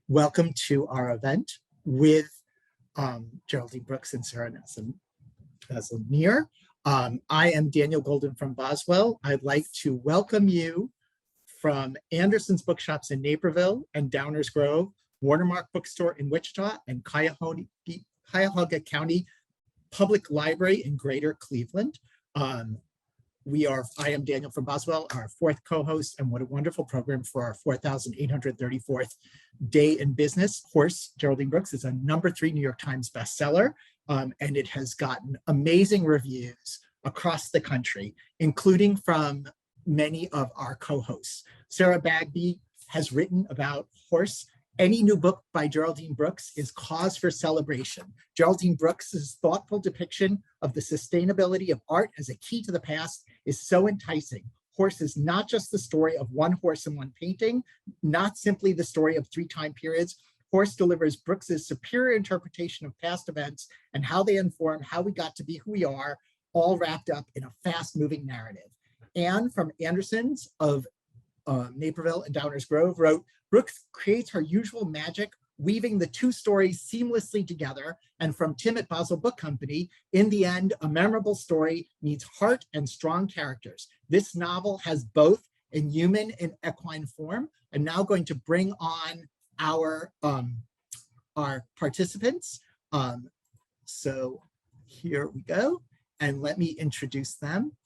Welcome to our event with Geraldine Brooks and Sarah Maslin Nir. I am Daniel Golden from Boswell. I'd like to welcome you from Anderson's Bookshops in Naperville and Downers Grove, Watermark Bookstore in Wichita, and Cuyahoga County Public Library in Greater Cleveland. I am Daniel from Boswell, our fourth co-host, and what a wonderful program for our 4,834th day in business. Horse, Geraldine Brooks, is a #3 New York Times bestseller, and it has gotten amazing reviews across the country, including from many of our co-hosts. Sarah Bagby has written about Horse. Any new book by Geraldine Brooks is cause for celebration. Geraldine Brooks's thoughtful depiction of the sustainability of art as a key to the past is so enticing. Horse is not just the story of one horse and one painting, not simply the story of 3 time periods. Horse delivers Brooks's superior interpretation of past events and how they inform how we got to be who we are, all wrapped up in a fast-moving narrative. Anne from Anderson's of Naperville and Downers Grove wrote, Brooks creates her usual magic, weaving the 2 stories seamlessly together. And from Tim at Boswell Book Company, in the end, a memorable story needs heart and strong characters. This novel has both in human and equine form. I'm now going to bring on our participants. So here we go. And let me introduce them.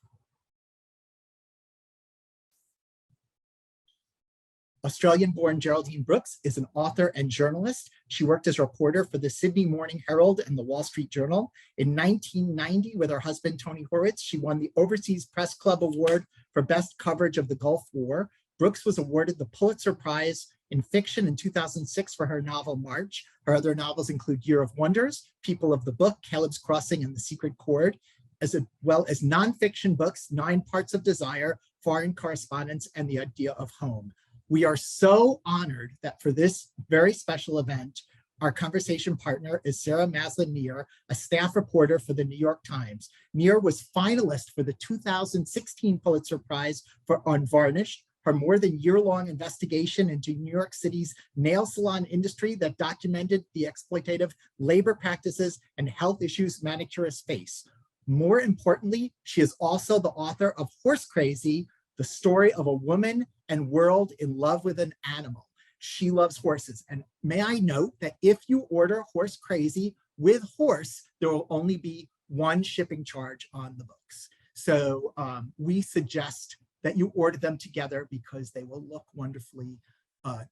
Australian-born Geraldine Brooks is an author and journalist. She worked as a reporter for the Sydney Morning Herald and the Wall Street Journal. In 1990, with her husband, Tony Horwitz, she won the Overseas Press Club Award for Best Coverage of the Gulf War. Brooks was awarded the Pulitzer Prize in Fiction in 2006 for her novel, March. Her other novels include Year of Wonders, People of the Book, Caleb's Crossing, and The Secret Chord, as well as nonfiction books, 9 Parts of Desire, Foreign Correspondence, and The Idea of Home. We are so honored that for this very special event, our conversation partner is Sarah Maslin Nir, a staff reporter for the New York Times. Nir was finalist for the 2016 Pulitzer Prize for Unvarnished, her more than year-long investigation into New York City's nail salon industry that documented the exploitative labor practices and health issues manicurists face. More importantly, she is also the author of Horse Crazy, the story of a woman and world in love with an animal. She loves horses. And may I note that if you order Horse Crazy with horse, there will only be 1 shipping charge on the books. So we suggest that you order them together because they will look wonderfully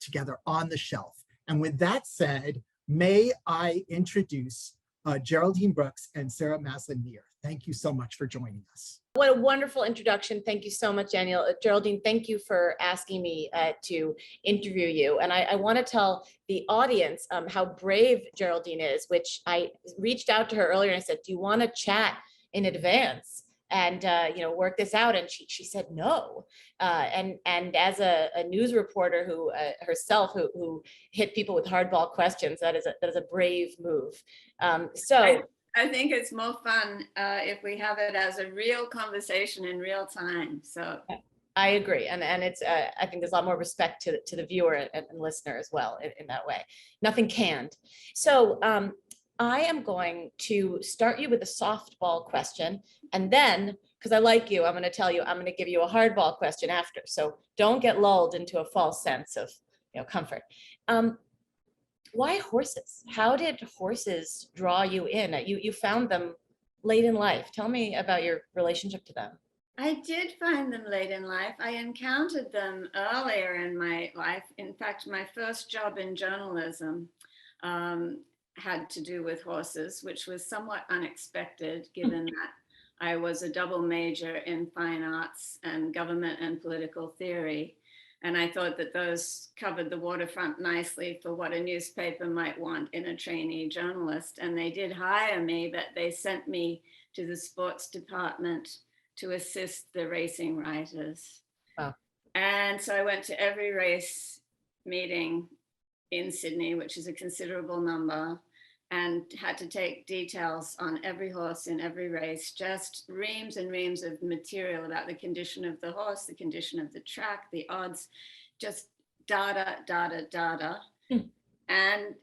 together on the shelf. And with that said, may I introduce Geraldine Brooks and Sarah Maslin Nir. Thank you so much for joining us. What a wonderful introduction. Thank you so much, Daniel. Geraldine, thank you for asking me to interview you. And I want to tell the audience how brave Geraldine is, which I reached out to her earlier and I said, do you want to chat in advance and work this out? And she said no. And as a news reporter who herself who hit people with hardball questions, that is a brave move. I think it's more fun if we have it as a real conversation in real time. So I agree, and it's I think there's a lot more respect to the viewer and listener as well in that way. Nothing canned. So I am going to start you with a softball question, and then because I like you, I'm going to tell you I'm going to give you a hardball question after. So don't get lulled into a false sense of comfort. Why horses? How did horses draw you in? You found them late in life. Tell me about your relationship to them. I did find them late in life. I encountered them earlier in my life. In fact, my first job in journalism had to do with horses, which was somewhat unexpected given that I was a double major in fine arts and government and political theory. And I thought that those covered the waterfront nicely for what a newspaper might want in a trainee journalist. And they did hire me, but they sent me to the sports department to assist the racing writers. Wow. And so I went to every race meeting in Sydney, which is a considerable number, and had to take details on every horse in every race, just reams and reams of material about the condition of the horse, the condition of the track, the odds, just data. And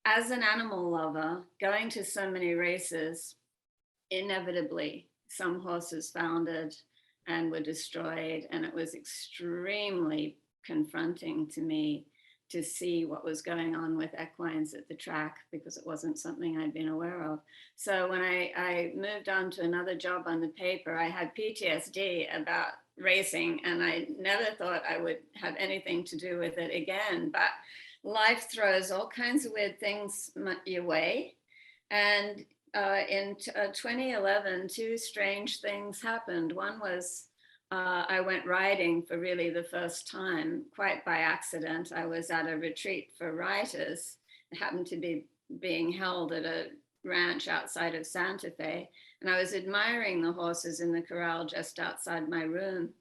as an animal lover, going to so many races, inevitably some horses foundered and were destroyed. And it was extremely confronting to me to see what was going on with equines at the track, because it wasn't something I'd been aware of. So when I moved on to another job on the paper, I had PTSD about racing, and I never thought I would have anything to do with it again. But life throws all kinds of weird things your way. And in 2011, two strange things happened. One was I went riding for really the first time, quite by accident. I was at a retreat for writers. It happened to be being held at a ranch outside of Santa Fe. And I was admiring the horses in the corral just outside my room.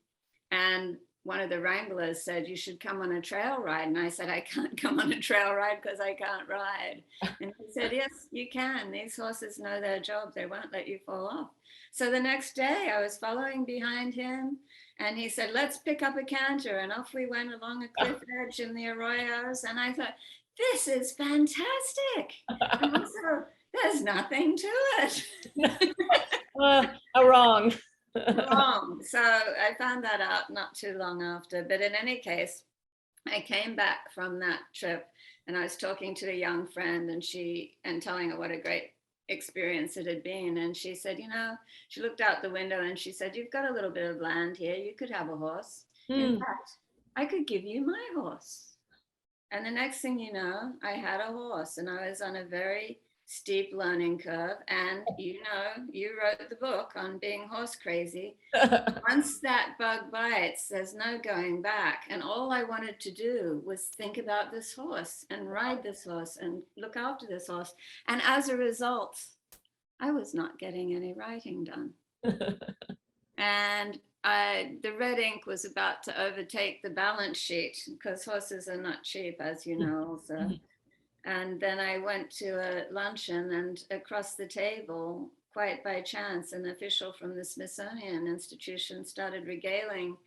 And one of the wranglers said, "You should come on a trail ride." And I said, "I can't come on a trail ride because I can't ride." And he said, "Yes, you can. These horses know their job. They won't let you fall off." So the next day I was following behind him, and he said, "Let's pick up a canter." And off we went along a cliff edge in the arroyos. And I thought, this is fantastic. And also, there's nothing to it. Wrong. Wrong. So I found that out not too long after. But in any case, I came back from that trip, and I was talking to a young friend, and telling her what a great experience it had been. And she said, she looked out the window and she said, "You've got a little bit of land here. You could have a horse. In fact, I could give you my horse." And the next thing you know, I had a horse, and I was on a very steep learning curve. And you wrote the book on being horse crazy. Once that bug bites, there's no going back. And all I wanted to do was think about this horse and ride this horse and look after this horse. And as a result, I was not getting any writing done. And the red ink was about to overtake the balance sheet, because horses are not cheap, as you know also. And then I went to a luncheon, and across the table, quite by chance, an official from the Smithsonian Institution started regaling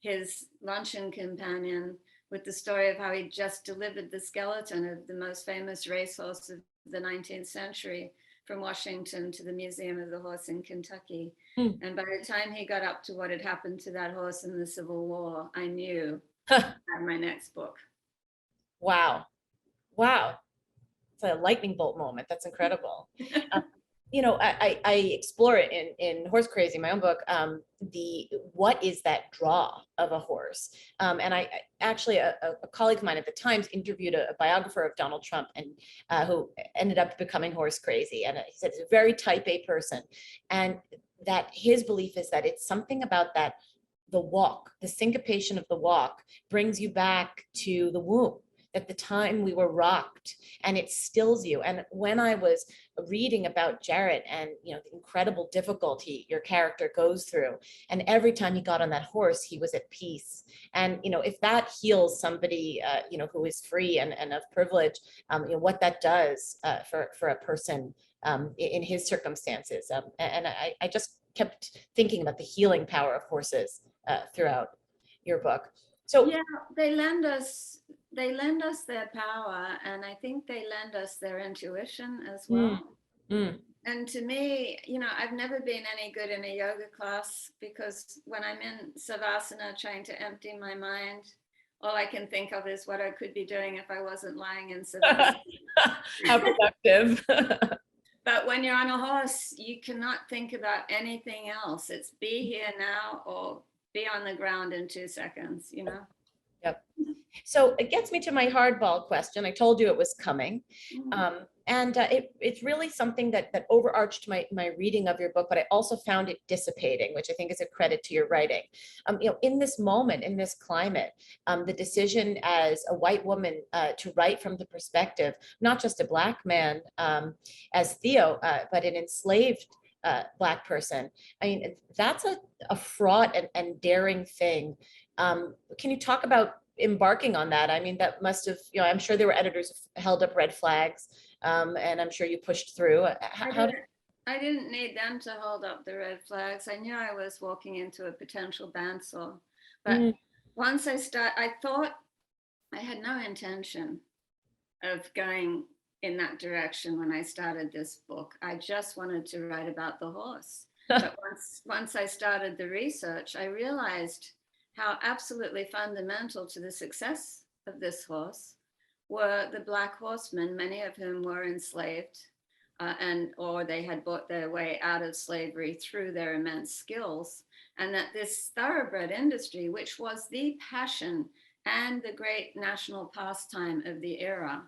his luncheon companion with the story of how he just delivered the skeleton of the most famous racehorse of the 19th century from Washington to the Museum of the Horse in Kentucky. And by the time he got up to what had happened to that horse in the Civil War, I knew I had my next book. Wow. It's a lightning bolt moment. That's incredible. I explore it in Horse Crazy, my own book, what is that draw of a horse? And I actually, a colleague of mine at the Times interviewed a biographer of Donald Trump, and who ended up becoming horse crazy. And he said he's a very type A person, and that his belief is that it's something about the walk, the syncopation of the walk brings you back to the womb, at the time we were rocked, and it stills you. And when I was reading about Jarrett and the incredible difficulty your character goes through, and every time he got on that horse, he was at peace. And if that heals somebody who is free and of privilege, what that does for a person in his circumstances. And I just kept thinking about the healing power of horses throughout your book. So yeah, they lend us their power, and I think they lend us their intuition as well. And to me, I've never been any good in a yoga class, because when I'm in savasana trying to empty my mind, all I can think of is what I could be doing if I wasn't lying in savasana. How productive. But when you're on a horse, you cannot think about anything else. It's be here now or be on the ground in 2 seconds, Yep. So it gets me to my hardball question. I told you it was coming. It's really something that overarched my reading of your book, but I also found it dissipating, which I think is a credit to your writing. In this moment, in this climate, the decision as a white woman to write from the perspective, not just a Black man as Theo, but an enslaved Black person. I mean, that's a fraught and daring thing. Can you talk about embarking on that? I mean, that must have, I'm sure there were editors who held up red flags, and I'm sure you pushed through. I didn't need them to hold up the red flags. I knew I was walking into a potential bandsaw. But once I thought I had no intention of going in that direction when I started this book. I just wanted to write about the horse. But once I started the research, I realized how absolutely fundamental to the success of this horse were the Black Horsemen, many of whom were enslaved or they had bought their way out of slavery through their immense skills. And that this thoroughbred industry, which was the passion and the great national pastime of the era,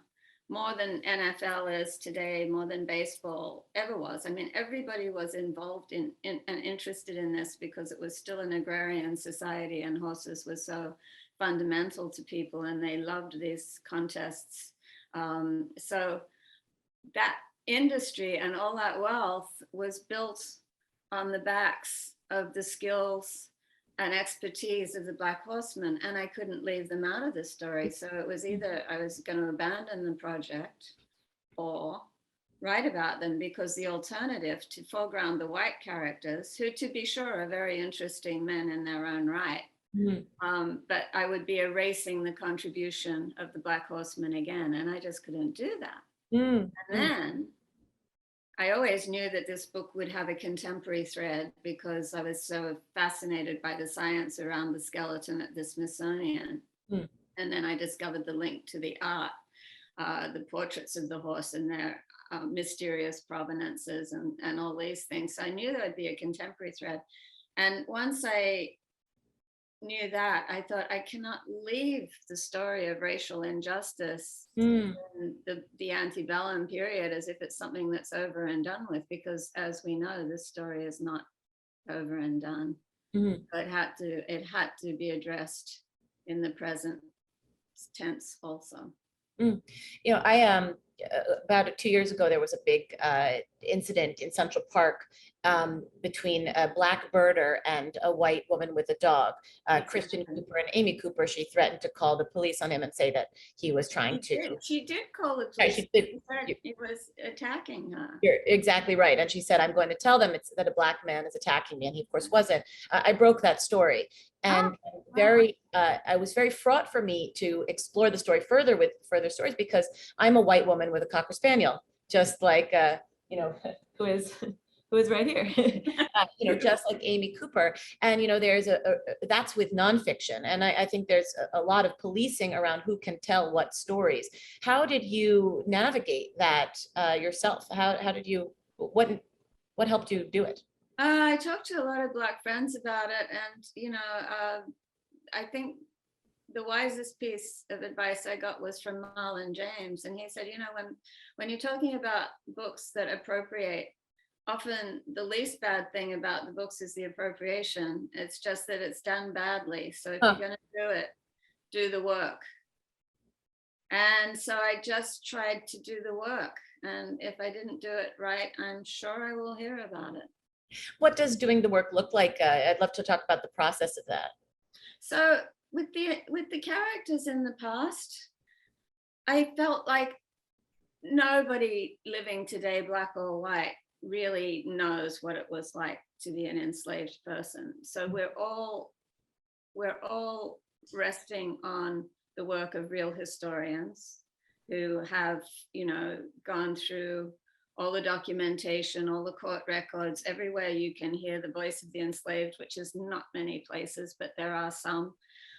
more than NFL is today, more than baseball ever was. I mean, everybody was involved in and interested in this because it was still an agrarian society and horses were so fundamental to people and they loved these contests. So that industry and all that wealth was built on the backs of the skills and expertise of the Black Horsemen, and I couldn't leave them out of the story. So it was either I was going to abandon the project or write about them, because the alternative to foreground the white characters, who to be sure are very interesting men in their own right, but I would be erasing the contribution of the Black Horsemen again, and I just couldn't do that. And then I always knew that this book would have a contemporary thread because I was so fascinated by the science around the skeleton at the Smithsonian. And then I discovered the link to the art, the portraits of the horse and their mysterious provenances and all these things. So I knew there would be a contemporary thread. And once I knew that, I thought I cannot leave the story of racial injustice in the antebellum period as if it's something that's over and done with, because as we know, this story is not over and done. It had to be addressed in the present tense also. You know, I about 2 years ago, there was a big incident in Central Park between a black birder and a white woman with a dog, Christian Cooper and Amy Cooper. She threatened to call the police on him and say that he was trying She did call the police. Right, she did. He was attacking her. You're exactly right. And she said, I'm going to tell them that a black man is attacking me. And he, of course, wasn't. I broke that story. And it was very fraught for me to explore the story further with further stories, because I'm a white woman with a Cocker Spaniel, just like, who is right here, just like Amy Cooper. And, there's that's with nonfiction. And I think there's a lot of policing around who can tell what stories. How did you navigate that yourself? How did you, what helped you do it? I talked to a lot of Black friends about it. And, I think the wisest piece of advice I got was from Marlon James. And he said, when you're talking about books that appropriate, often the least bad thing about the books is the appropriation. It's just that it's done badly. So if you're going to do it, do the work. And so I just tried to do the work. And if I didn't do it right, I'm sure I will hear about it. What does doing the work look like? I'd love to talk about the process of that. So with the characters in the past, I felt like nobody living today, black or white, really knows what it was like to be an enslaved person. So we're all resting on the work of real historians who have, gone through all the documentation, all the court records, everywhere you can hear the voice of the enslaved, which is not many places, but there are some.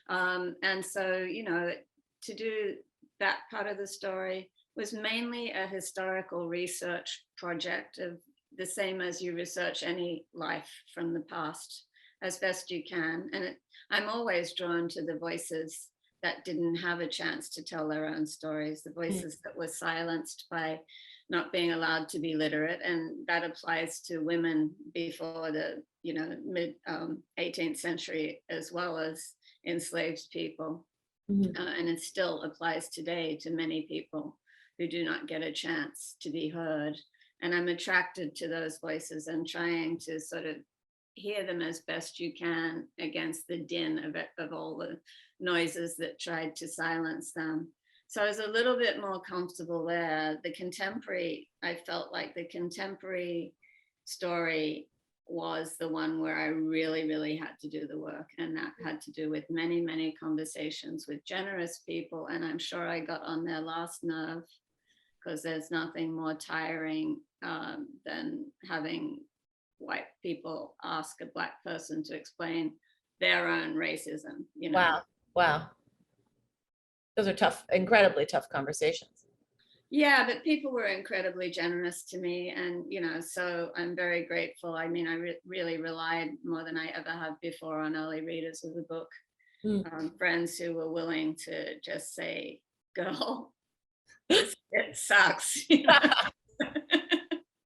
And so, to do that part of the story was mainly a historical research project, of the same as you research any life from the past as best you can. And I'm always drawn to the voices that didn't have a chance to tell their own stories, the voices that were silenced by not being allowed to be literate. And that applies to women before the mid 18th century, as well as enslaved people. And it still applies today to many people who do not get a chance to be heard. And I'm attracted to those voices and trying to sort of hear them as best you can against the din of all the noises that tried to silence them. So I was a little bit more comfortable there. I felt like the contemporary story was the one where I really, really had to do the work. And that had to do with many, many conversations with generous people. And I'm sure I got on their last nerve, because there's nothing more tiring than having white people ask a Black person to explain their own racism, you know. Wow. Wow. Those are tough, incredibly tough conversations. Yeah, but people were incredibly generous to me. And, you know, so I'm very grateful. I mean, I really relied more than I ever have before on early readers of the book. Friends who were willing to just say, girl, it sucks. You know?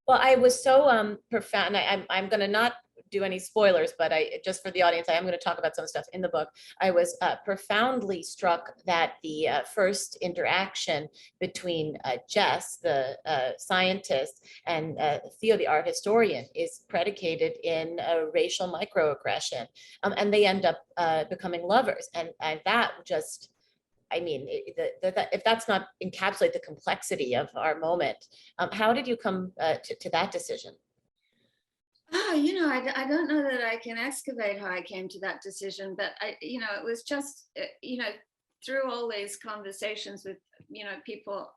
Well, I was so profound. I'm going to not do any spoilers, but just for the audience, I am going to talk about some stuff in the book. I was profoundly struck that the first interaction between Jess, the scientist, and Theo, the art historian, is predicated in a racial microaggression, and they end up becoming lovers. And that just, I mean, if that's not encapsulate the complexity of our moment, how did you come to that decision? Oh, you know, I don't know that I can excavate how I came to that decision, but you know, it was just, you know, through all these conversations with, you know, people,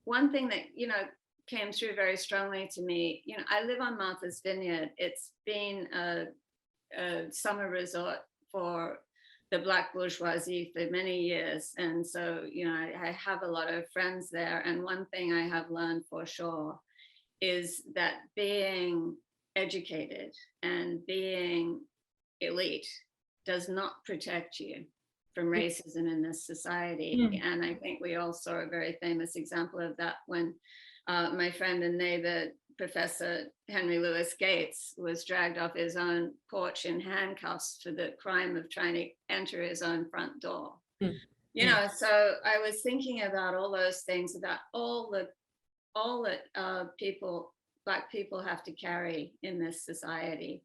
one thing that, you know, came through very strongly to me, you know, I live on Martha's Vineyard. It's been a summer resort for the Black bourgeoisie for many years. And so, you know, I have a lot of friends there. And one thing I have learned for sure is that being educated and being elite does not protect you from racism in this society. And I think we all saw a very famous example of that when my friend and neighbor, Professor Henry Louis Gates, was dragged off his own porch in handcuffs for the crime of trying to enter his own front door. You know, so I was thinking about all those things, about all that Black people have to carry in this society,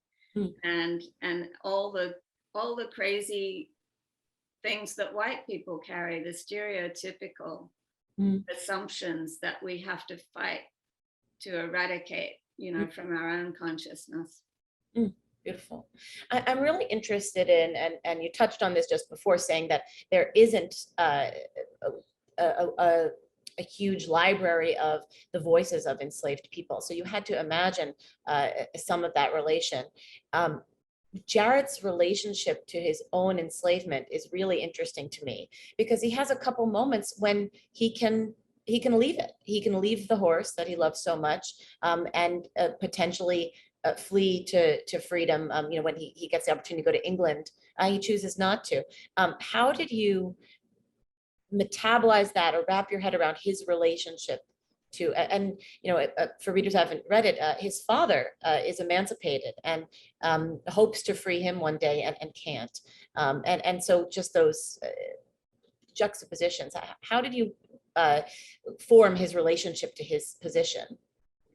and all the crazy things that white people carry, the stereotypical assumptions that we have to fight to eradicate, you know, from our own consciousness. Beautiful. I'm really interested in, and you touched on this just before, saying that there isn't a huge library of the voices of enslaved people. So you had to imagine some of that relation. Jared's relationship to his own enslavement is really interesting to me, because he has a couple moments when he can leave it. He can leave the horse that he loves so much, and potentially flee to freedom. You know, when he gets the opportunity to go to England, he chooses not to. How did you metabolize that or wrap your head around his relationship to, and you know, for readers who haven't read it, his father is emancipated and hopes to free him one day and can't, and so just those juxtapositions. How did you form his relationship to his position?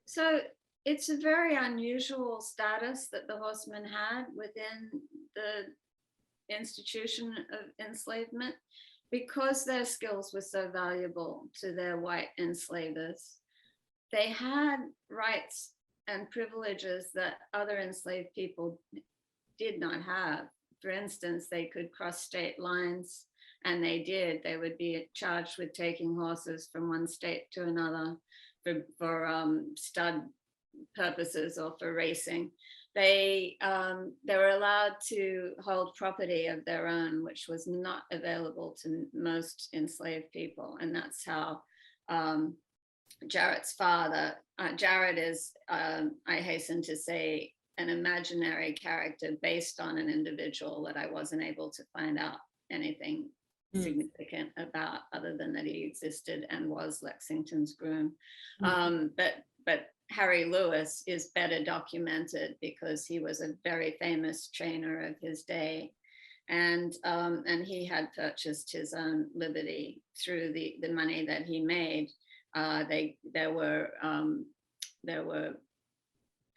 So it's a very unusual status that the horsemen had within the institution of enslavement, because their skills were so valuable to their white enslavers. They had rights and privileges that other enslaved people did not have. For instance, they could cross state lines, and they did. They would be charged with taking horses from one state to another for stud purposes or for racing. They were allowed to hold property of their own, which was not available to most enslaved people. And that's how Jared's father, Jared is, I hasten to say, an imaginary character based on an individual that I wasn't able to find out anything significant about, other than that he existed and was Lexington's groom. But Harry Lewis is better documented because he was a very famous trainer of his day, and he had purchased his own liberty through the money that he made. There were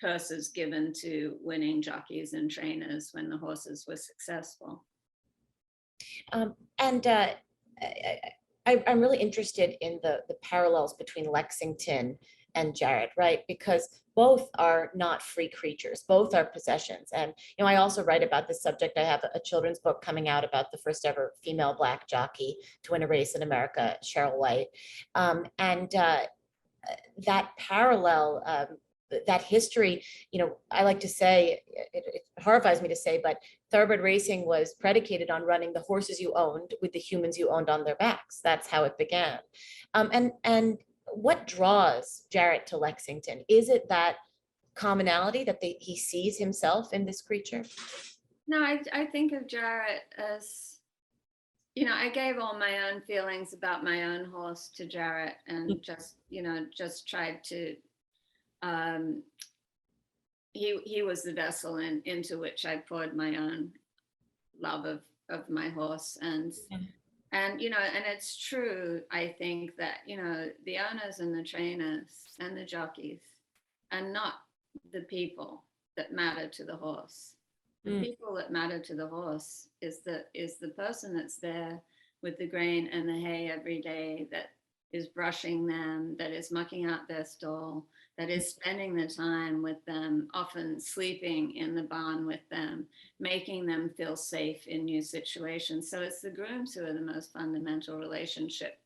purses given to winning jockeys and trainers when the horses were successful. I'm really interested in the parallels between Lexington and Jared, right? Because both are not free creatures, both are possessions. And, I also write about this subject. I have a children's book coming out about the first ever female Black jockey to win a race in America, Cheryl White. And that parallel, that history, I like to say, it horrifies me to say, but thoroughbred racing was predicated on running the horses you owned with the humans you owned on their backs. That's how it began. And what draws Jarrett to Lexington? Is it that commonality that he sees himself in this creature? No, I think of Jarrett as, I gave all my own feelings about my own horse to Jarrett, and just tried to, he was the vessel into which I poured my own love of my horse. And it's true, I think, that, the owners and the trainers and the jockeys are not the people that matter to the horse. The people that matter to the horse is the person that's there with the grain and the hay every day, that is brushing them, that is mucking out their stall, that is spending the time with them, often sleeping in the barn with them, making them feel safe in new situations. So it's the grooms who are the most fundamental relationship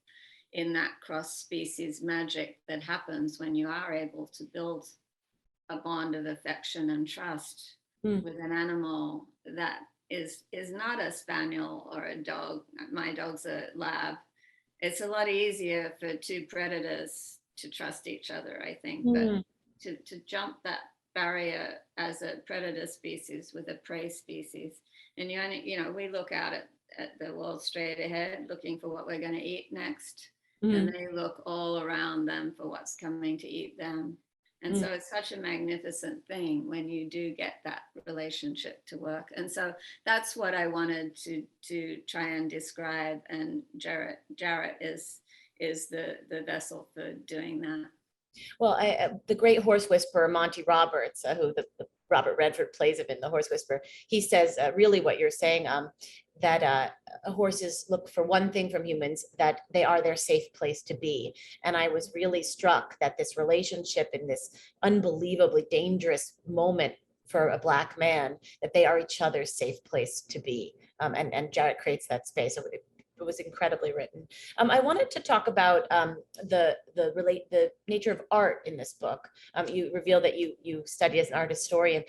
in that cross-species magic that happens when you are able to build a bond of affection and trust with an animal that is not a spaniel or a dog. My dog's a lab. It's a lot easier for two predators to trust each other, I think. But to jump that barrier as a predator species with a prey species, and we look out at the world straight ahead, looking for what we're going to eat next, and they look all around them for what's coming to eat them. And so it's such a magnificent thing when you do get that relationship to work. And so that's what I wanted to try and describe. And Jarrett is the vessel for doing that. Well, the great horse whisperer, Monty Roberts, who the Robert Redford plays him in The Horse Whisperer, he says really what you're saying, that horses look for one thing from humans, that they are their safe place to be. And I was really struck that this relationship in this unbelievably dangerous moment for a Black man, that they are each other's safe place to be. And Jarrett creates that space. So it was incredibly written. I wanted to talk about the nature of art in this book. You reveal that you study as an art historian.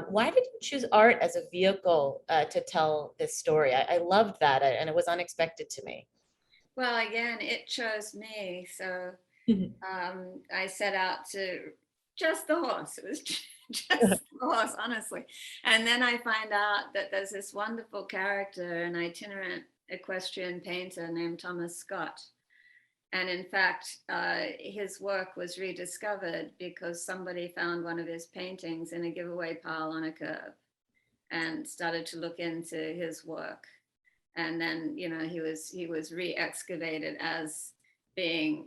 Why did you choose art as a vehicle to tell this story? I loved that, and it was unexpected to me. Well, again, it chose me. So I set out to just the horse. It was just the horse, honestly. And then I find out that there's this wonderful character, an itinerant equestrian painter named Thomas Scott. And in fact, his work was rediscovered because somebody found one of his paintings in a giveaway pile on a curb and started to look into his work. And then, he was re-excavated as being,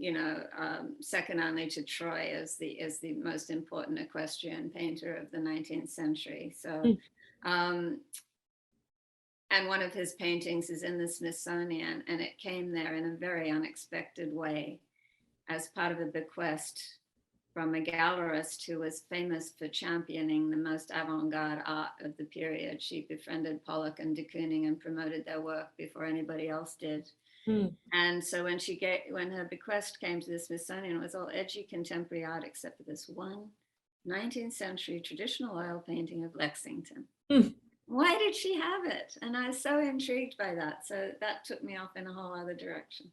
second only to Troy as the most important equestrian painter of the 19th century. So, and one of his paintings is in the Smithsonian, and it came there in a very unexpected way as part of a bequest from a gallerist who was famous for championing the most avant-garde art of the period. She befriended Pollock and de Kooning and promoted their work before anybody else did. And so when her bequest came to the Smithsonian, it was all edgy contemporary art except for this one 19th century traditional oil painting of Lexington. Why did she have it? And I was so intrigued by that. So that took me off in a whole other direction.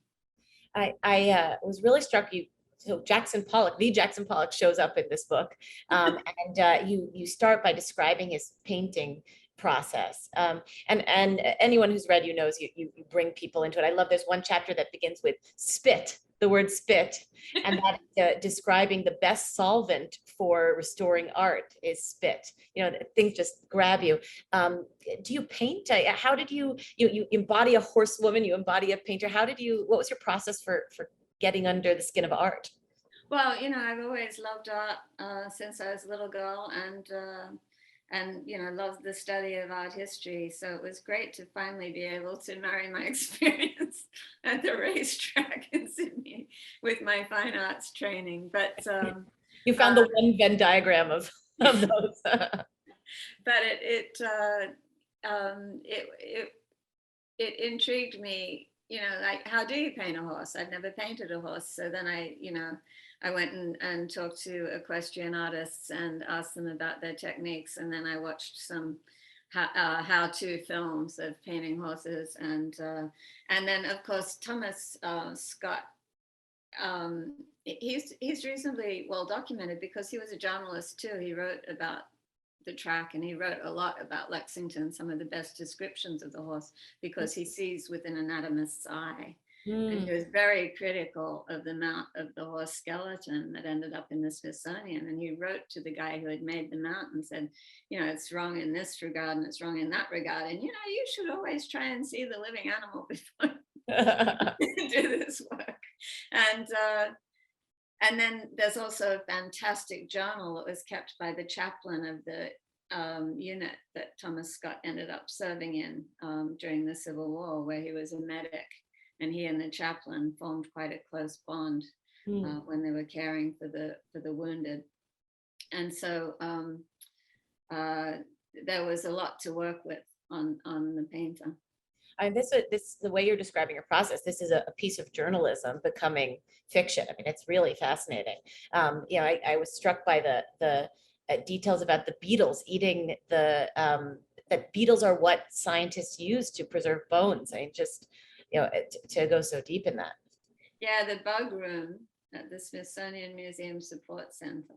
I was really struck. So Jackson Pollock, the Jackson Pollock, shows up in this book, and you start by describing his painting process. And anyone who's read you knows you bring people into it. I love there's one chapter that begins with spit, the word spit, and that describing the best solvent for restoring art is spit. Things just grab you. Do you paint? How did you embody a horsewoman? You embody a painter. What was your process for getting under the skin of art? Well, I've always loved art since I was a little girl, and loved the study of art history. So it was great to finally be able to marry my experience at the racetrack in Sydney with my fine arts training. But You found the one Venn diagram of those. But it intrigued me, like, how do you paint a horse? I'd never painted a horse. So then I went and talked to equestrian artists and asked them about their techniques. And then I watched some how-to films of painting horses. And then, of course, Thomas Scott, he's reasonably well documented because he was a journalist too. He wrote about the track, and he wrote a lot about Lexington, some of the best descriptions of the horse, because he sees with an anatomist's eye. And he was very critical of the mount of the horse skeleton that ended up in the Smithsonian. And he wrote to the guy who had made the mount and said, it's wrong in this regard and it's wrong in that regard. And, you should always try and see the living animal before you do this work. And then there's also a fantastic journal that was kept by the chaplain of the unit that Thomas Scott ended up serving in during the Civil War, where he was a medic. And he and the chaplain formed quite a close bond when they were caring for the wounded. And so there was a lot to work with on the painter. And this the way you're describing your process. This is a piece of journalism becoming fiction. I mean, it's really fascinating. I was struck by the details about the beetles eating that beetles are what scientists use to preserve bones. I mean, just to go so deep in that. Yeah, the bug room at the Smithsonian Museum Support Center.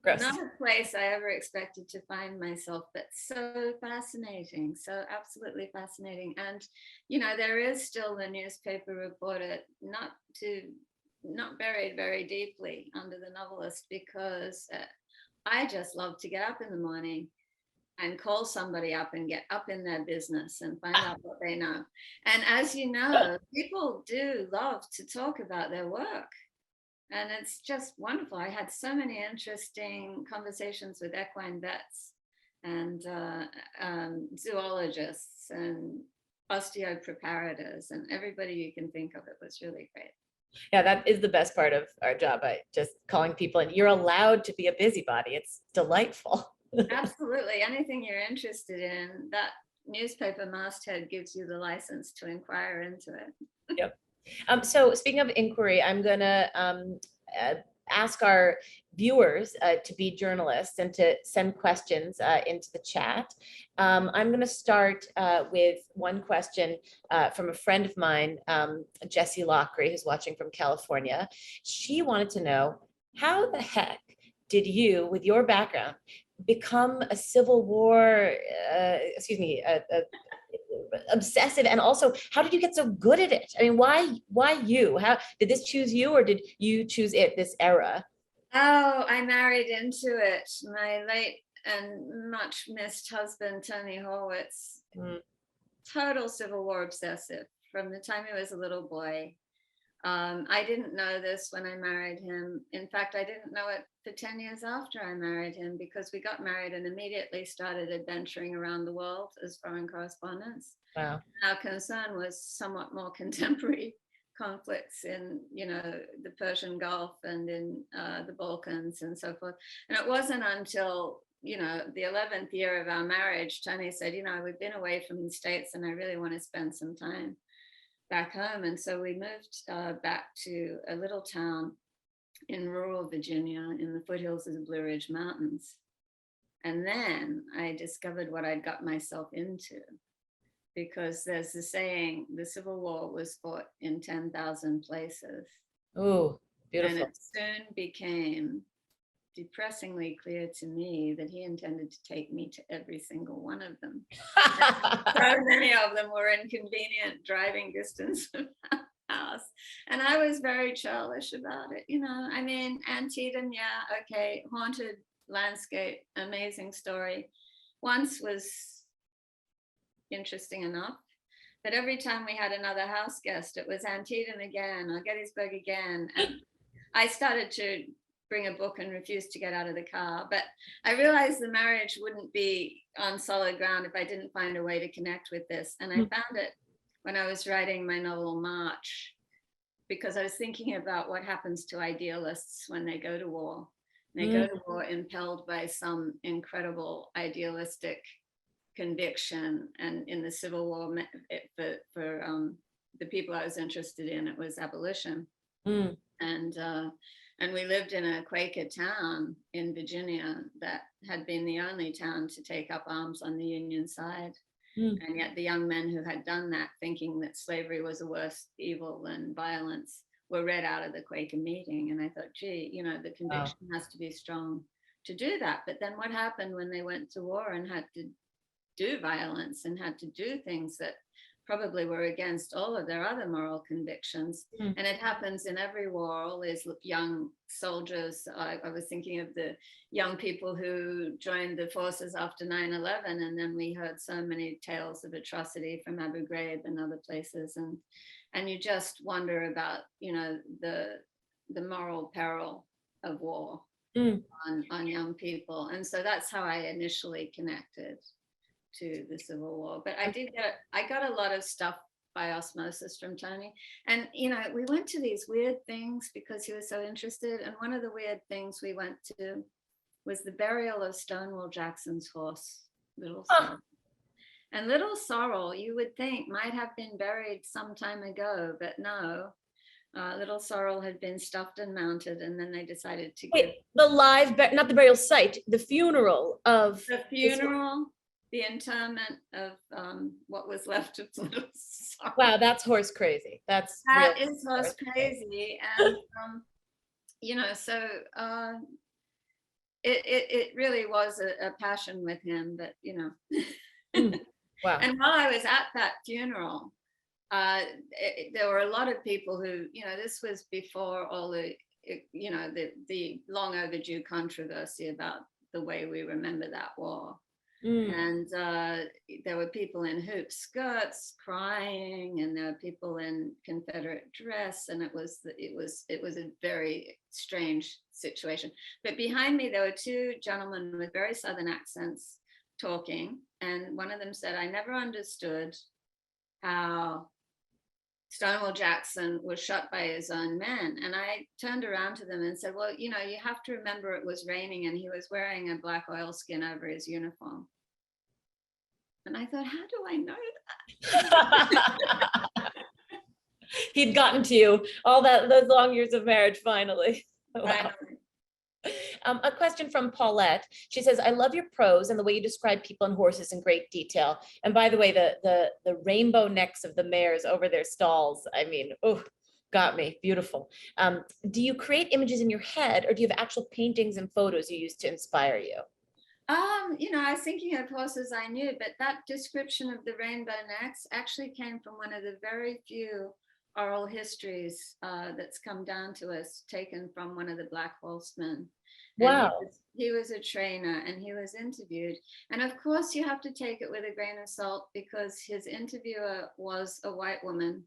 Gross. Not a place I ever expected to find myself, but so fascinating, so absolutely fascinating. And, there is still the newspaper reporter, not buried very deeply under the novelist, because I just love to get up in the morning and call somebody up and get up in their business and find out what they know. And as you know, people do love to talk about their work. And it's just wonderful. I had so many interesting conversations with equine vets and zoologists and osteopreparators and everybody you can think of. It was really great. Yeah, that is the best part of our job. Just calling people, and you're allowed to be a busybody. It's delightful. Absolutely. Anything you're interested in, that newspaper masthead gives you the license to inquire into it. Yep. So speaking of inquiry, I'm going to ask our viewers to be journalists and to send questions into the chat. I'm going to start with one question from a friend of mine, Jessie Lockery, who's watching from California. She wanted to know, how the heck did you, with your background, become a Civil War, obsessive, and also how did you get so good at it? I mean, why you? How did this choose you, or did you choose it, this era? Oh, I married into it. My late and much missed husband, Tony Horwitz, total Civil War obsessive from the time he was a little boy. I didn't know this when I married him. In fact, I didn't know it for 10 years after I married him, because we got married and immediately started adventuring around the world as foreign correspondents. Wow. Our concern was somewhat more contemporary conflicts in, the Persian Gulf and in the Balkans and so forth. And it wasn't until, the 11th year of our marriage, Tony said, we've been away from the States and I really want to spend some time back home. And so we moved back to a little town in rural Virginia in the foothills of the Blue Ridge Mountains. And then I discovered what I'd got myself into, because there's the saying, the Civil War was fought in 10,000 places. Oh, beautiful. And it soon became depressingly clear to me that he intended to take me to every single one of them. So many of them were in convenient driving distance of our house. And I was very churlish about it. I mean, Antietam, yeah, okay, haunted landscape, amazing story. Once was interesting enough, but every time we had another house guest, it was Antietam again or Gettysburg again. And I started to bring a book and refuse to get out of the car. But I realized the marriage wouldn't be on solid ground if I didn't find a way to connect with this. And I found it when I was writing my novel March, because I was thinking about what happens to idealists when they go to war. They go to war impelled by some incredible idealistic conviction. And in the Civil War, for the people I was interested in, it was abolition. And we lived in a Quaker town in Virginia that had been the only town to take up arms on the Union side. And yet the young men who had done that, thinking that slavery was a worse evil than violence, were read out of the Quaker meeting. And I thought, gee, you know, the conviction has to be strong to do that. But then what happened when they went to war and had to do violence and had to do things that probably were against all of their other moral convictions? And it happens in every war, all these young soldiers. I was thinking of the young people who joined the forces after 9/11, and then we heard so many tales of atrocity from Abu Ghraib and other places, and you just wonder about, you know, the moral peril of war on young people. And so that's how I initially connected to the Civil War. But I got a lot of stuff by osmosis from Tony. And, you know, we went to these weird things because he was so interested. And one of the weird things we went to was the burial of Stonewall Jackson's horse, Little Sorrel. And Little Sorrel, you would think, might have been buried some time ago, but no. Little Sorrel had been stuffed and mounted, and then they decided to give the live, not the burial site, the funeral of the funeral. The interment of what was left of Little Sorrel. Wow, that's horse crazy. That is horse crazy. And, you know, so it really was a passion with him, but, you know. Wow. And while I was at that funeral, there were a lot of people who, you know, this was before all the, you know, the long overdue controversy about the way we remember that war. And there were people in hoop skirts crying, and there were people in Confederate dress, and it was a very strange situation. But behind me, there were two gentlemen with very Southern accents talking, and one of them said, "I never understood how Stonewall Jackson was shot by his own men." And I turned around to them and said, "Well, you know, you have to remember it was raining and he was wearing a black oilskin over his uniform." And I thought, how do I know that? He'd gotten to you those long years of marriage, finally. Wow. A question from Paulette. She says, "I love your prose and the way you describe people and horses in great detail. And by the way, the rainbow necks of the mares over their stalls, I mean, oh, got me. Beautiful. Do you create images in your head, or do you have actual paintings and photos you use to inspire you?" You know, I was thinking of horses I knew, but that description of the rainbow necks actually came from one of the very few oral histories that's come down to us, taken from one of the Black Horsemen. Wow. And he was a trainer, and he was interviewed. And of course, you have to take it with a grain of salt, because his interviewer was a white woman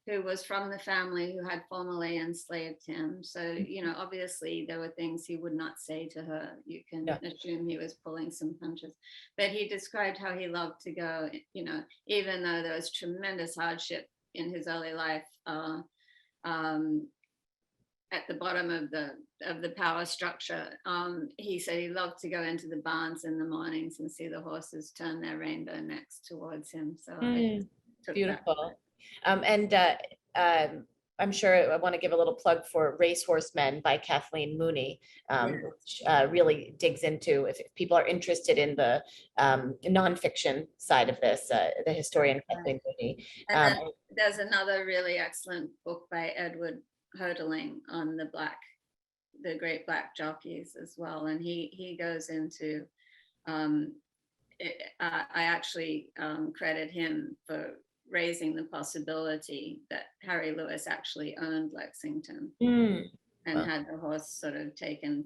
who was from the family who had formerly enslaved him. So, you know, obviously there were things he would not say to her. You can assume he was pulling some punches. But he described how he loved to go, you know, even though there was tremendous hardship in his early life, at the bottom of the power structure. He said he loved to go into the barns in the mornings and see the horses turn their rainbow necks towards him. So I took beautiful. I'm sure I want to give a little plug for Racehorse Men by Kathleen Mooney, which really digs into, if people are interested in the nonfiction side of this, the historian Kathleen Mooney. And there's another really excellent book by Edward Hoteling on the great black jockeys as well. And he goes into, I actually credit him for raising the possibility that Harry Lewis actually owned Lexington and had the horse sort of taken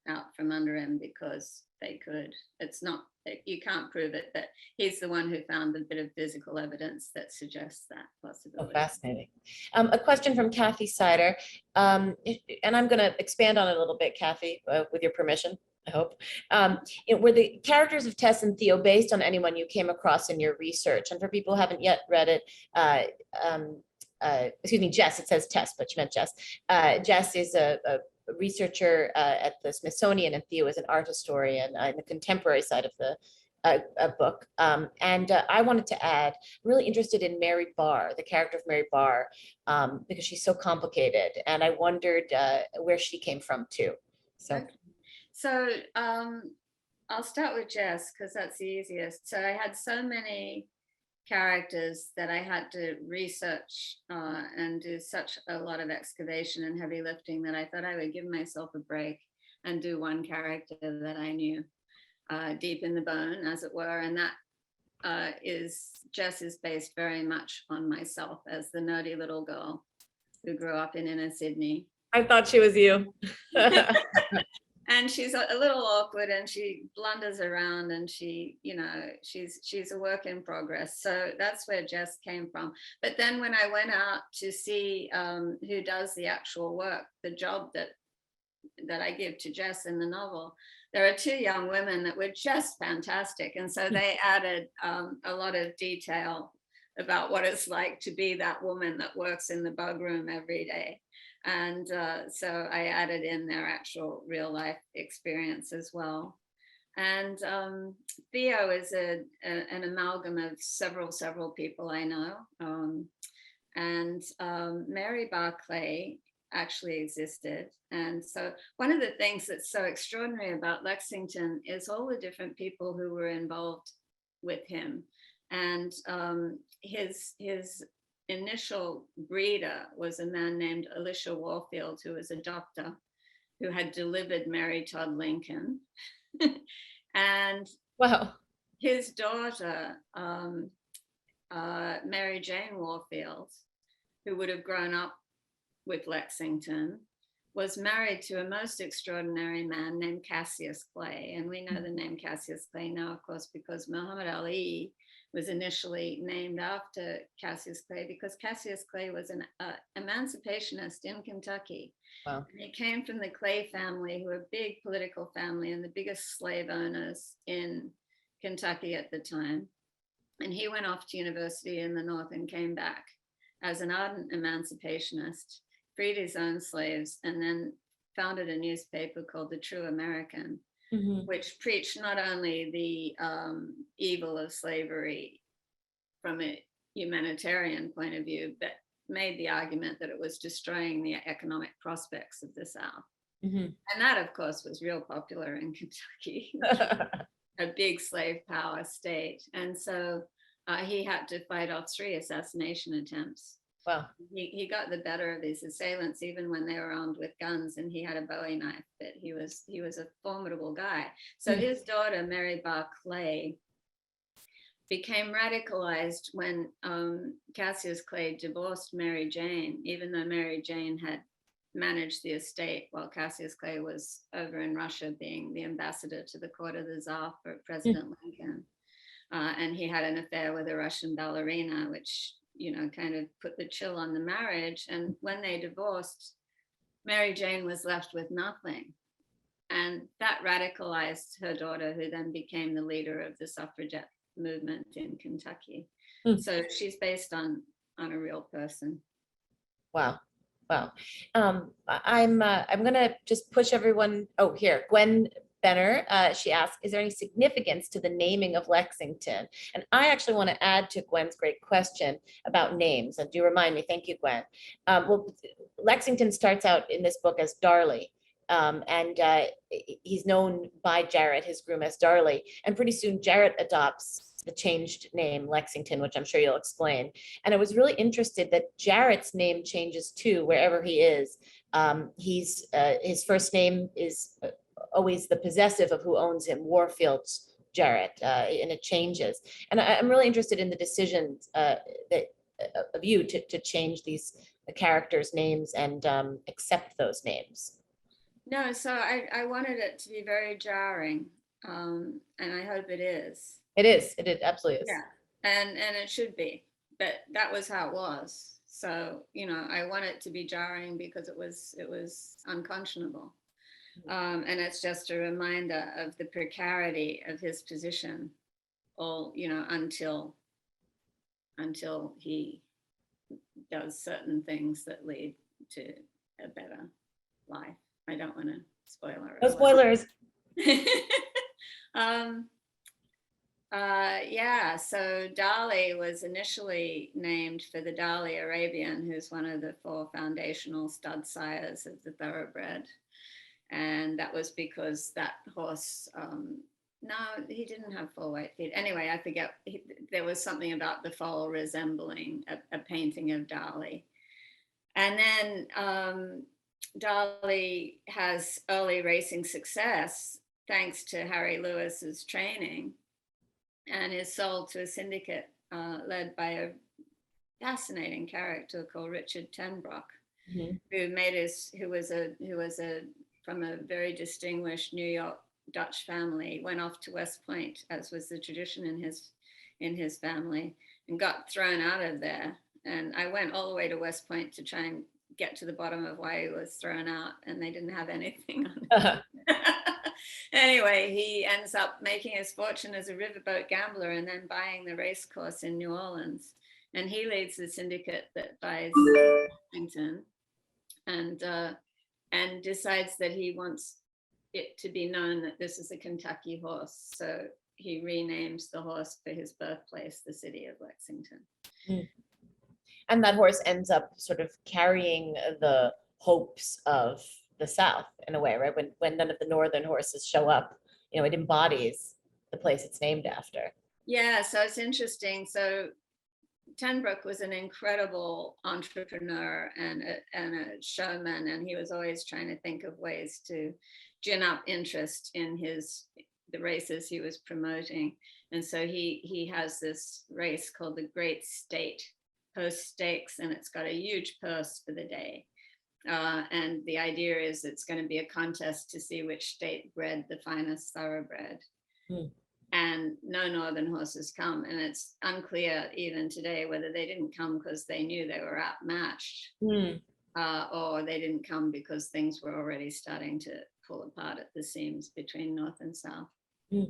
out from under him because they could. It's not, you can't prove it, but he's the one who found the bit of physical evidence that suggests that possibility. Oh, fascinating. A question from Kathy Sider, and I'm going to expand on it a little bit, Kathy, with your permission, I hope. Were the characters of Tess and Theo based on anyone you came across in your research? And for people who haven't yet read it, excuse me, Jess, it says Tess, but she meant Jess. Jess is a researcher at the Smithsonian, and Theo is an art historian in the contemporary side of the book. I wanted to add, I'm really interested in Mary Barr, the character of Mary Barr, because she's so complicated. And I wondered where she came from too. So, Okay. So I'll start with Jess because that's the easiest. So I had so many characters that I had to research and do such a lot of excavation and heavy lifting that I thought I would give myself a break and do one character that I knew deep in the bone, as it were. And that Jess is based very much on myself as the nerdy little girl who grew up in inner Sydney. I thought she was you. And she's a little awkward and she blunders around and she's a work in progress. So that's where Jess came from. But then when I went out to see who does the actual work, the job that I give to Jess in the novel, there are two young women that were just fantastic. And so they added a lot of detail about what it's like to be that woman that works in the bug room every day. And so I added in their actual real life experience as well. And Theo is an amalgam of several people I know. And Mary Barclay actually existed. And so one of the things that's so extraordinary about Lexington is all the different people who were involved with him. And his initial breeder was a man named Elisha Warfield, who was a doctor who had delivered Mary Todd Lincoln. And Wow. his daughter, Mary Jane Warfield, who would have grown up with Lexington, was married to a most extraordinary man named Cassius Clay. And we know the name Cassius Clay now, of course, because Muhammad Ali was initially named after Cassius Clay because Cassius Clay was an emancipationist in Kentucky. Wow. And he came from the Clay family, who were a big political family and the biggest slave owners in Kentucky at the time. And he went off to university in the North and came back as an ardent emancipationist, freed his own slaves, and then founded a newspaper called The True American, which preached not only the evil of slavery from a humanitarian point of view, but made the argument that it was destroying the economic prospects of the South. And that, of course, was real popular in Kentucky, a big slave power state. And so he had to fight off 3 assassination attempts. Wow. He got the better of his assailants even when they were armed with guns, and he had a Bowie knife. But he was a formidable guy. So his daughter Mary Barclay became radicalized when Cassius Clay divorced Mary Jane, even though Mary Jane had managed the estate while Cassius Clay was over in Russia being the ambassador to the court of the Tsar for President Lincoln. And he had an affair with a Russian ballerina, which kind of put the chill on the marriage. And when they divorced, Mary Jane was left with nothing. And that radicalized her daughter, who then became the leader of the suffragette movement in Kentucky. So she's based on a real person. Wow. Wow. I'm going to just push everyone. Oh, here, Gwen Benner, she asked, is there any significance to the naming of Lexington? And I actually want to add to Gwen's great question about names. And do remind me, thank you, Gwen. Well, Lexington starts out in this book as Darley. And he's known by Jarrett, his groom, as Darley. And pretty soon Jarrett adopts the changed name Lexington, which I'm sure you'll explain. And I was really interested that Jarrett's name changes too, wherever he is. His first name is always the possessive of who owns him, Warfield's Jarrett, and it changes. And I'm really interested in the decisions of you to change these characters' names and accept those names. No, so I wanted it to be very jarring, and I hope it is. It is, absolutely is. Yeah, and it should be, but that was how it was. So, I want it to be jarring because it was unconscionable. And it's just a reminder of the precarity of his position, until he does certain things that lead to a better life. I don't want to spoil it. No spoilers. Yeah, so Dolly was initially named for the Dolly Arabian, who's one of the 4 foundational stud sires of the Thoroughbred. And that was because that horse, no, he didn't have 4 white feet. Anyway, I forget, there was something about the foal resembling a painting of Dolly. And then Dolly has early racing success thanks to Harry Lewis's training, and is sold to a syndicate led by a fascinating character called Richard Tenbrock, who was from a very distinguished New York Dutch family, went off to West Point, as was the tradition in his family, and got thrown out of there. And I went all the way to West Point to try and get to the bottom of why he was thrown out, and they didn't have anything on it. Anyway, he ends up making his fortune as a riverboat gambler and then buying the race course in New Orleans. And he leads the syndicate that buys Washington, and decides that he wants it to be known that this is a Kentucky horse. So he renames the horse for his birthplace, the city of Lexington. And that horse ends up sort of carrying the hopes of the South in a way, right? When none of the Northern horses show up, it embodies the place it's named after. Yeah, so it's interesting. So Tenbrook was an incredible entrepreneur and a showman, and he was always trying to think of ways to gin up interest in the races he was promoting. And so he has this race called the Great State Post Stakes, and it's got a huge purse for the day. And the idea is it's going to be a contest to see which state bred the finest thoroughbred. And no Northern horses come. And it's unclear even today whether they didn't come because they knew they were outmatched, or they didn't come because things were already starting to pull apart at the seams between North and South. So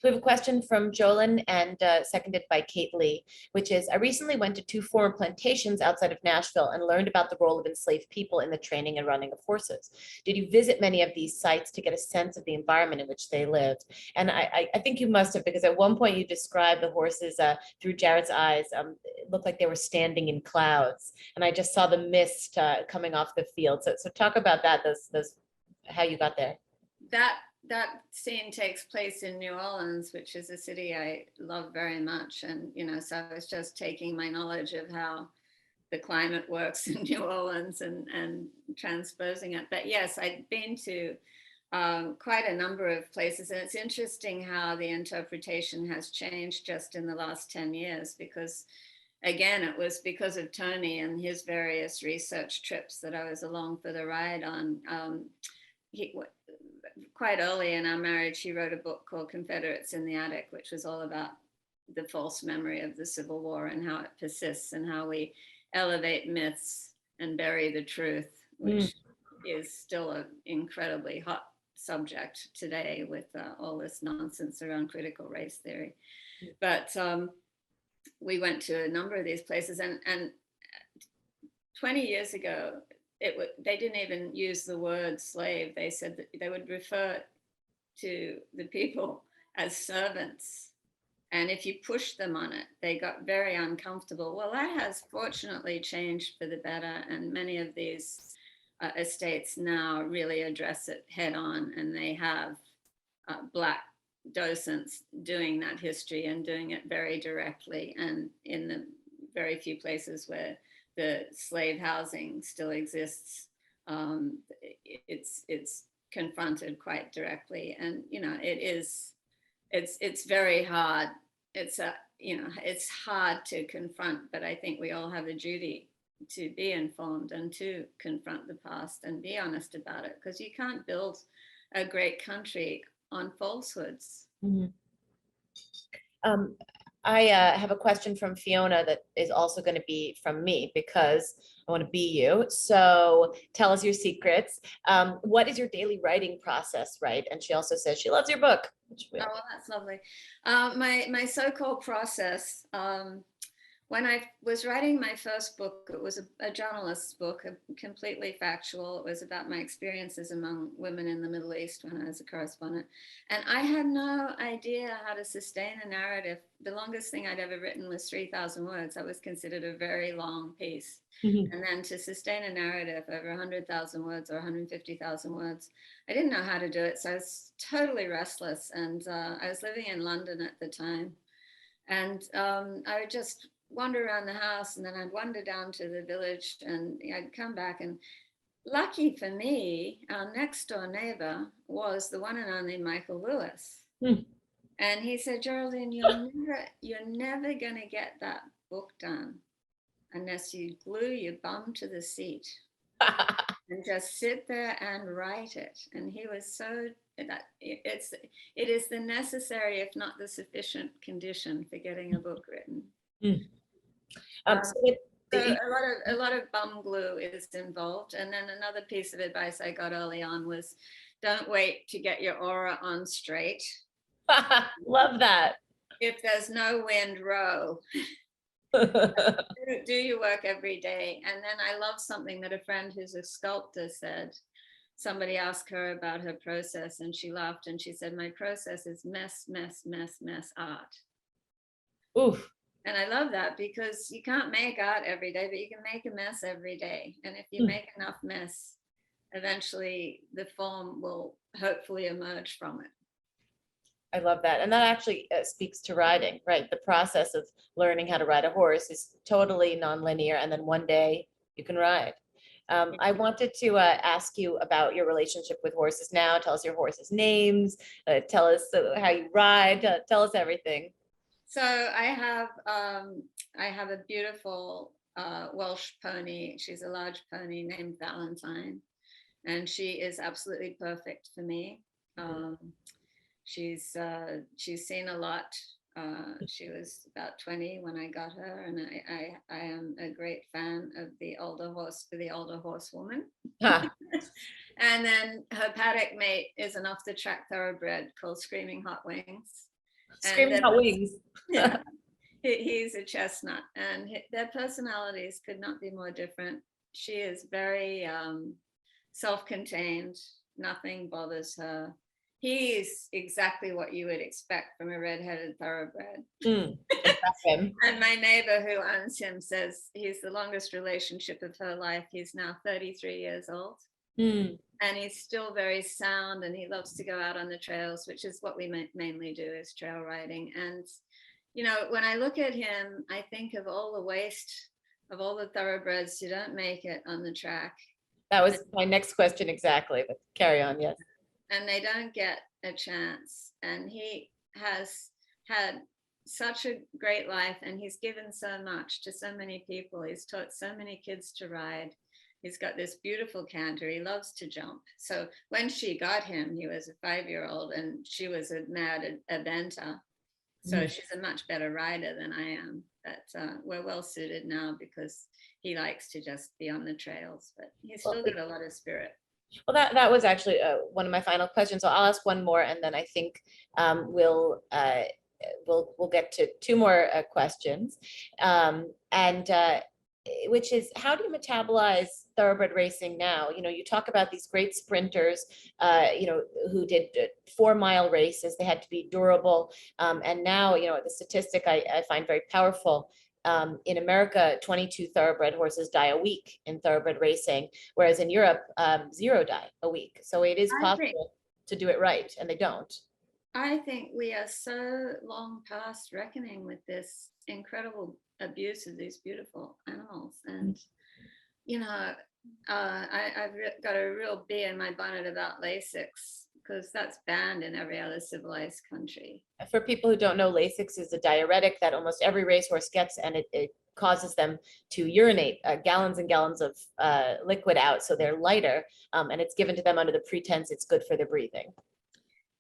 we have a question from Jolyn and seconded by Kate Lee, which is, I recently went to 2 former plantations outside of Nashville and learned about the role of enslaved people in the training and running of horses. Did you visit many of these sites to get a sense of the environment in which they lived? And I think you must have, because at one point you described the horses through Jared's eyes. It looked like they were standing in clouds. And I just saw the mist coming off the field. So talk about that, those how you got there. That scene takes place in New Orleans, which is a city I love very much. And, so I was just taking my knowledge of how the climate works in New Orleans and transposing it. But yes, I'd been to quite a number of places. And it's interesting how the interpretation has changed just in the last 10 years, because again, it was because of Tony and his various research trips that I was along for the ride on. Quite early in our marriage, he wrote a book called Confederates in the Attic, which was all about the false memory of the Civil War and how it persists and how we elevate myths and bury the truth, which is still an incredibly hot subject today with all this nonsense around critical race theory. But we went to a number of these places, and 20 years ago, they didn't even use the word slave. They said that they would refer to the people as servants. And if you pushed them on it, they got very uncomfortable. Well, that has fortunately changed for the better. And many of these estates now really address it head on. And they have Black docents doing that history and doing it very directly. And in the very few places where the slave housing still exists, it's confronted quite directly. And it's very hard. It's hard to confront, but I think we all have a duty to be informed and to confront the past and be honest about it, because you can't build a great country on falsehoods. I have a question from Fiona that is also going to be from me, because I want to be you. So tell us your secrets. What is your daily writing process, right? And she also says she loves your book. Oh, well, that's lovely. My so-called process, when I was writing my first book, it was a journalist's book, completely factual. It was about my experiences among women in the Middle East when I was a correspondent. And I had no idea how to sustain a narrative. The longest thing I'd ever written was 3,000 words. That was considered a very long piece. Mm-hmm. And then to sustain a narrative over 100,000 words or 150,000 words, I didn't know how to do it. So I was totally restless. And I was living in London at the time. And I would just wander around the house, and then I'd wander down to the village, and I'd come back. And lucky for me, our next door neighbor was the one and only Michael Lewis. And he said, Geraldine, you're never going to get that book done unless you glue your bum to the seat and just sit there and write it. And he was so that it is the necessary, if not the sufficient, condition for getting a book written. So a lot of bum glue is involved. And then another piece of advice I got early on was, don't wait to get your aura on straight. Love that. If there's no wind, row. Do your work every day. And then I love something that a friend who's a sculptor said. Somebody asked her about her process, and she laughed and she said, my process is mess, mess, mess, mess art. Oof. And I love that, because you can't make art every day, but you can make a mess every day. And if you make enough mess, eventually the form will hopefully emerge from it. I love that. And that actually speaks to riding, right? The process of learning how to ride a horse is totally nonlinear. And then one day you can ride. I wanted to ask you about your relationship with horses now. Tell us your horses' names. Tell us how you ride. Tell us everything. So I have a beautiful Welsh pony. She's a large pony named Valentine, and she is absolutely perfect for me. She's seen a lot. She was about 20 when I got her, and I am a great fan of the older horsewoman. Huh. And then her paddock mate is an off-the-track thoroughbred called Screaming Hot Wings. Screaming Hot Wings. Yeah, he's a chestnut, and their personalities could not be more different. She is very self-contained. Nothing bothers her. He's exactly what you would expect from a redheaded thoroughbred. And my neighbor who owns him says he's the longest relationship of her life. He's now 33 years old. And he's still very sound, and he loves to go out on the trails, which is what we mainly do, is trail riding. And, you know, when I look at him, I think of all the waste of all the thoroughbreds who don't make it on the track. That was my next question exactly, but carry on, yes. And they don't get a chance. And he has had such a great life, and he's given so much to so many people. He's taught so many kids to ride. He's got this beautiful canter. He loves to jump. So when she got him, he was a 5-year-old, and she was a mad eventer. So she's a much better rider than I am. But we're well suited now because he likes to just be on the trails, but he's still got a lot of spirit. Well, that was actually one of my final questions. So I'll ask one more, and then I think we'll get to two more questions, which is, how do you metabolize thoroughbred racing now? You know, you talk about these great sprinters, who did 4-mile races. They had to be durable, and now, you know, the statistic I find very powerful. In America, 22 thoroughbred horses die a week in thoroughbred racing, whereas in Europe, 0 die a week. So it is possible to do it right, and they don't. I think we are so long past reckoning with this incredible abuse of these beautiful animals. And, you know, I've got a real bee in my bonnet about Lasix, because that's banned in every other civilized country. For people who don't know, Lasix is a diuretic that almost every racehorse gets, and it causes them to urinate gallons and gallons of liquid out, so they're lighter, and it's given to them under the pretense it's good for their breathing.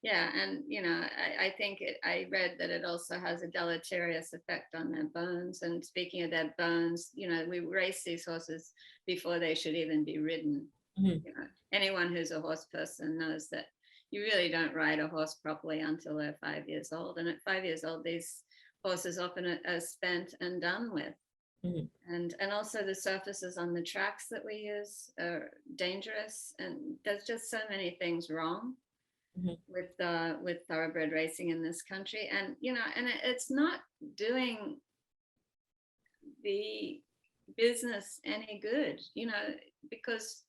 Yeah, and you know, I think I read that it also has a deleterious effect on their bones. And speaking of their bones, you know, we race these horses before they should even be ridden. You know, anyone who's a horse person knows that you really don't ride a horse properly until they're 5 years old. And at 5 years old, these horses often are spent and done with. Mhm. And also the surfaces on the tracks that we use are dangerous, and there's just so many things wrong Mhm. with thoroughbred racing in this country. And and it's not doing the business any good, because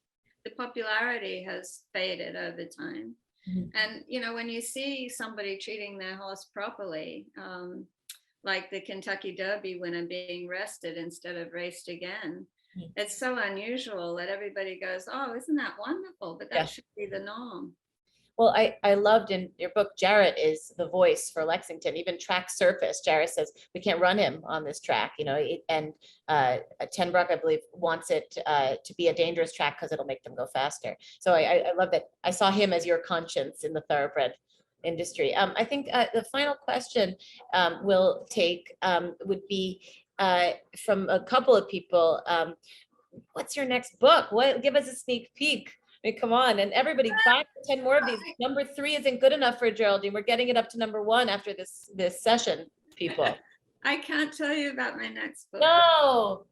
the popularity has faded over time. Mhm. And when you see somebody treating their horse properly, like the Kentucky Derby winner being rested instead of raced again, Mhm. it's so unusual that everybody goes, "Oh, isn't that wonderful?" But Yeah. that should be the norm. Well, I loved in your book, Jarrett is the voice for Lexington, even track surface. Jarrett says, we can't run him on this track, and Tenbrook, I believe, wants it to be a dangerous track because it'll make them go faster. So I love that. I saw him as your conscience in the thoroughbred industry. I think the final question we'll take would be from a couple of people. What's your next book? Give us a sneak peek. I mean, come on, and everybody, 5 to 10 more of these. Number 3 isn't good enough for Geraldine. We're getting it up to number 1 after this session, people. I can't tell you about my next book. No.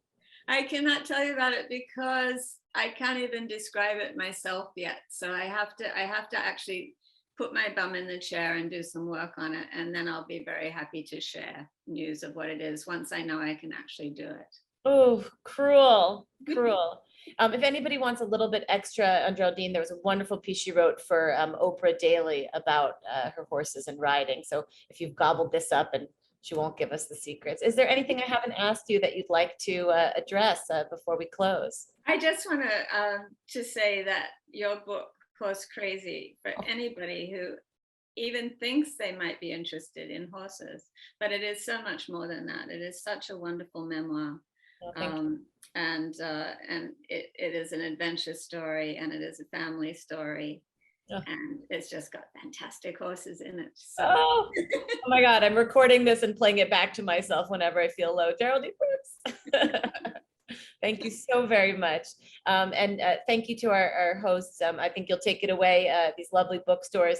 I cannot tell you about it because I can't even describe it myself yet. So I have to actually put my bum in the chair and do some work on it, and then I'll be very happy to share news of what it is once I know I can actually do it. Oh, cruel, cruel. If anybody wants a little bit extra on Geraldine, there was a wonderful piece she wrote for Oprah Daily about her horses and riding. So if you've gobbled this up, and she won't give us the secrets. Is there anything I haven't asked you that you'd like to address before we close? I just want to say that your book, Horse Crazy, for anybody who even thinks they might be interested in horses, but it is so much more than that. It is such a wonderful memoir. And it is an adventure story, and it is a family story, and it's just got fantastic horses in it. So. Oh my God, I'm recording this and playing it back to myself whenever I feel low. Geraldine Brooks. Thank you so very much. And thank you to our hosts. I think you'll take it away, these lovely bookstores.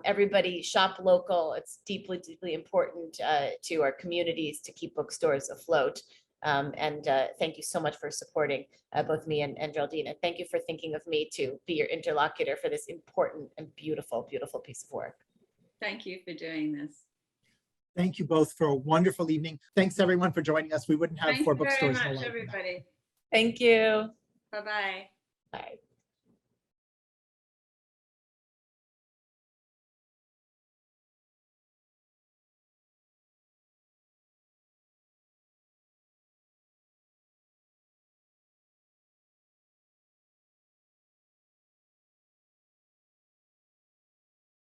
Everybody shop local. It's deeply, deeply important to our communities to keep bookstores afloat. And thank you so much for supporting both me and Geraldine. And thank you for thinking of me to be your interlocutor for this important and beautiful, beautiful piece of work. Thank you for doing this. Thank you both for a wonderful evening. Thanks everyone for joining us. We wouldn't have 4 bookstores. Thank you very much, everybody. Thank you. Bye-bye. Bye.